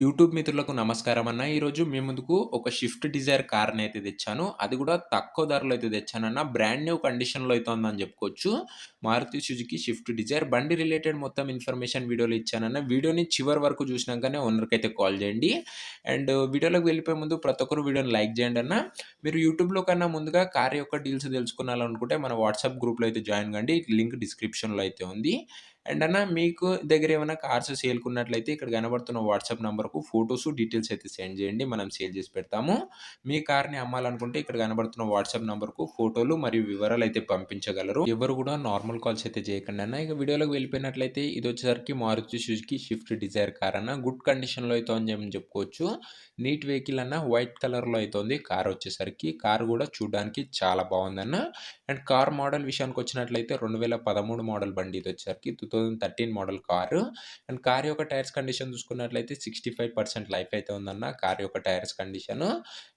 YouTube మిత్రులకు నమస్కారం అన్న. ఈరోజు మీ ముందుకు ఒక షిఫ్ట్ డిజైర్ కార్‌నైతే తెచ్చాను. అది కూడా తక్కువ ధరలో అయితే తెచ్చానన్న. బ్రాండ్ న్యూ కండిషన్‌లో అయితే ఉందని చెప్పుకోవచ్చు. మారుతి సుజుకి షిఫ్ట్ డిజైర్ బండి రిలేటెడ్ మొత్తం ఇన్ఫర్మేషన్ వీడియోలో ఇచ్చానన్న. వీడియోని చివరి వరకు చూసినాకనే ఓనర్‌కైతే కాల్ చేయండి. అండ్ వీడియోలోకి వెళ్ళిపోయే ముందు ప్రతి ఒక్కరు వీడియోని లైక్ చేయండి అన్న. మీరు యూట్యూబ్‌లో కన్నా ముందుగా కార్ యొక్క డీల్స్ తెలుసుకోవాలనుకుంటే మన వాట్సాప్ గ్రూప్‌లో అయితే జాయిన్ కండి. లింక్ డిస్క్రిప్షన్‌లో అయితే ఉంది. అండ్ అన్న మీకు దగ్గర ఏమైనా కార్స్ సేల్‌కున్నట్లయితే ఇక్కడ కనబడుతున్న వాట్సాప్ నంబర్‌కు ఫోటోస్, డీటెయిల్స్ అయితే సెండ్ చేయండి. మనం సేల్ చేసి పెడతాము. మీ కార్‌ని అమ్మాలనుకుంటే ఇక్కడ కనబడుతున్న వాట్సాప్ నంబర్‌కు ఫోటోలు మరియు వివరాలైతే పంపించగలరు. ఎవరు కూడా నార్మల్ కాల్స్ అయితే చేయకండి అన్న. ఇక వీడియోలోకి వెళ్ళిపోయినట్లయితే ఇదొచ్చేసరికి Maruti Suzuki Swift Dzire car అన్న. గుడ్ కండిషన్‌లో అయితే ఉందని చెప్పుకోవచ్చు. నీట్ వెహికల్ అన్న. వైట్ కలర్‌లో అయితే ఉంది కార్ వచ్చేసరికి. కార్ కూడా చూడడానికి చాలా బాగుందన్న. అండ్ కార్ మోడల్ విషయానికొచ్చినట్లయితే 2013 మోడల్ బండి ఇదొచ్చేసరికి. 2013 మోడల్ కారు. అండ్ కార్ యొక్క టైర్స్ కండిషన్ చూసుకున్నట్లయితే 65% లైఫ్ అయితే ఉందన్న కార్ యొక్క టైర్స్ కండిషను.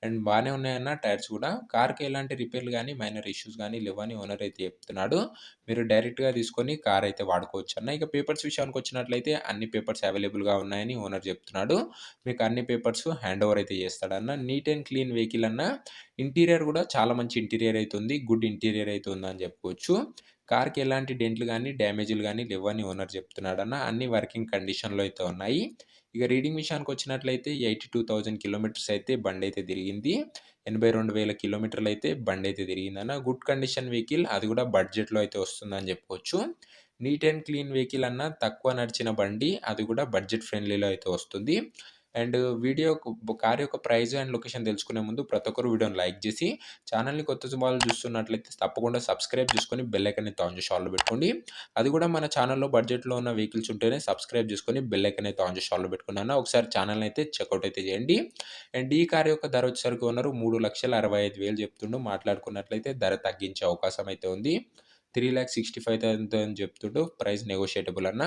అండ్ బానే ఉన్నాయన్న టైర్స్ కూడా. కార్‌కి ఎలాంటి రిపేర్‌లు గానీ, మైనర్ ఇష్యూస్ గానీ లేవని ఓనర్ అయితే చెప్తున్నాడు. మీరు డైరెక్ట్‌గా తీసుకొని కార్ అయితే వాడుకోవచ్చన్న. ఇక పేపర్స్ విషయానికొచ్చినట్లయితే అన్ని పేపర్స్ అవైలబుల్‌గా ఉన్నాయని ఓనర్ చెప్తున్నాడు. మీకు అన్ని పేపర్స్ హ్యాండ్ ఓవర్ అయితే చేస్తాడన్న. నీట్ అండ్ క్లీన్ వెహికల్ అన్న. ఇంటీరియర్ కూడా చాలా మంచి ఇంటీరియర్ అయితే ఉంది. గుడ్ ఇంటీరియర్ అయితే ఉందని చెప్పుకోవచ్చు. కార్‌కి ఎలాంటి డెంట్లు గానీ, డ్యామేజ్‌లు గానీ లేవని ఓనర్ చెప్తున్నాడన్న. అన్ని వర్కింగ్ కండిషన్‌లో అయితే ఉన్నాయి. ఇక రీడింగ్ విషయానికొచ్చినట్లయితే 82,000 కిలోమీటర్స్ అయితే బండైతే తిరిగింది. 82,000 కిలోమీటర్లయితే బండైతే తిరిగిందన్న. గుడ్ కండిషన్ వెహికల్ అది కూడా బడ్జెట్‌లో అయితే వస్తుందని చెప్పుకోవచ్చు. నీట్ అండ్ క్లీన్ వెహికల్ అన్న. తక్కువ నడిచిన బండి అది కూడా బడ్జెట్ ఫ్రెండ్లీలో అయితే వస్తుంది. అండ్ కార్ యొక్క ప్రైస్ అండ్ లొకేషన్ తెలుసుకునే ముందు ప్రతి ఒక్కరు వీడియోని లైక్ చేసి, ఛానల్‌ని కొత్త వాళ్ళు చూస్తున్నట్లయితే తప్పకుండా సబ్స్క్రైబ్ చేసుకొని బెల్ ఐకాన్ అయితే ఆన్ చేసి ఆల్‌లో పెట్టుకోండి. అది కూడా మన ఛానల్‌లో బడ్జెట్‌లో ఉన్న వెహికల్స్ ఉంటేనే సబ్స్క్రైబ్ చేసుకొని బెల్ ఐకాన్ అయితే ఆన్ చేసి ఆల్‌లో పెట్టుకోండి అన్న. ఒకసారి ఛానల్‌ని అయితే చెక్‌ఔట్ అయితే చేయండి. అండ్ ఈ కార్ యొక్క ధర వచ్చేసరికి ఓనరు 3,65,000 చెప్తుండు. మాట్లాడుకున్నట్లయితే ధర తగ్గించే అవకాశం అయితే ఉంది. 3,65,000 అని చెప్తుండు. ప్రైస్ నెగోషియేటబుల్ అన్న.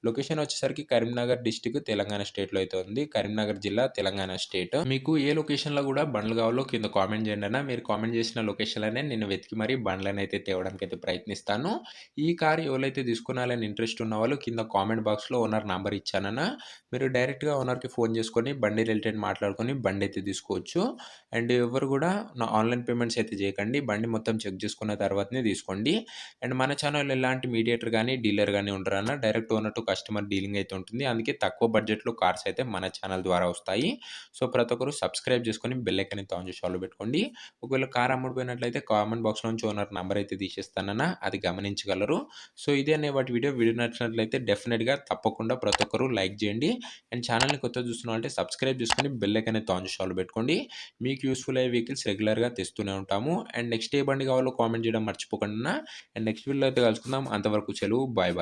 లొకేషన్ వచ్చేసరికి కరీంనగర్ డిస్ట్రిక్ట్ తెలంగాణ స్టేట్‌లో అయితే ఉంది. కరీంనగర్ జిల్లా తెలంగాణ స్టేట్. మీకు ఏ లొకేషన్‌లో కూడా బండ్లు కావాలో కింద కామెంట్ చేయండి అన్న. మీరు కామెంట్ చేసిన లొకేషన్‌లోనే నేను వెతికి మరి బండ్లనైతే తేవడానికి అయితే ప్రయత్నిస్తాను. ఈ కార్ ఎవరైతే తీసుకోవాలని ఇంట్రెస్ట్ ఉన్నవాళ్ళు కింద కామెంట్ బాక్స్‌లో ఓనర్ నంబర్ ఇచ్చానన్న. మీరు డైరెక్ట్‌గా ఓనర్‌కి ఫోన్ చేసుకొని బండి రిలేటెడ్ మాట్లాడుకొని బండి అయితే తీసుకోవచ్చు. అండ్ ఎవరు కూడా ఆన్‌లైన్ పేమెంట్స్ అయితే చేయకండి. బండి మొత్తం చెక్ చేసుకున్న తర్వాతనే తీసుకోండి. అండ్ మన ఛానల్‌లో ఎలాంటి మీడియేటర్ గానీ, డీలర్ గానీ ఉండరన్న. Direct owner to customer dealing అయితే ఉంటుంది. అందుకే తక్కువ బడ్జెట్‌లో కార్స్ అయితే మన ఛానల్ ద్వారా వస్తాయి. సో, ప్రతి ఒక్కరు సబ్స్క్రైబ్ చేసుకొని బెల్ ఐకాన్ అయితే ఆన్ చేసి ఆల్‌లో పెట్టుకోండి. ఒకవేళ కార్ అమ్ముడుపోయినట్లయితే కామెంట్ బాక్స్‌లో నుంచి ఓనర్ నంబర్ అయితే తీసేస్తానన్న. అది గమనించగలరు. సో, ఇదే వాటి వీడియో నచ్చినట్లయితే డెఫినిట్‌గా తప్పకుండా ప్రతి ఒక్కరు లైక్ చేయండి. అండ్ ఛానల్‌ని కొత్తగా చూస్తున్నారంటే సబ్స్క్రైబ్ చేసుకొని బెల్ ఐకాన్ అయితే ఆన్ చేసి ఆల్‌లో పెట్టుకోండి. మీకు యూజ్‌ఫుల్ అయ్యే వెహికల్స్ రెగ్యులర్‌గా తెస్తూనే ఉంటాము. అండ్ నెక్స్ట్ ఏ బండి కావాలో కామెంట్ చేయడం మర్చిపోకండి అన్న. అండ్ నెక్స్ట్ వీడియోలో అయితే కలుసుకుందాం. అంతవరకు సెలవు. Bye bye.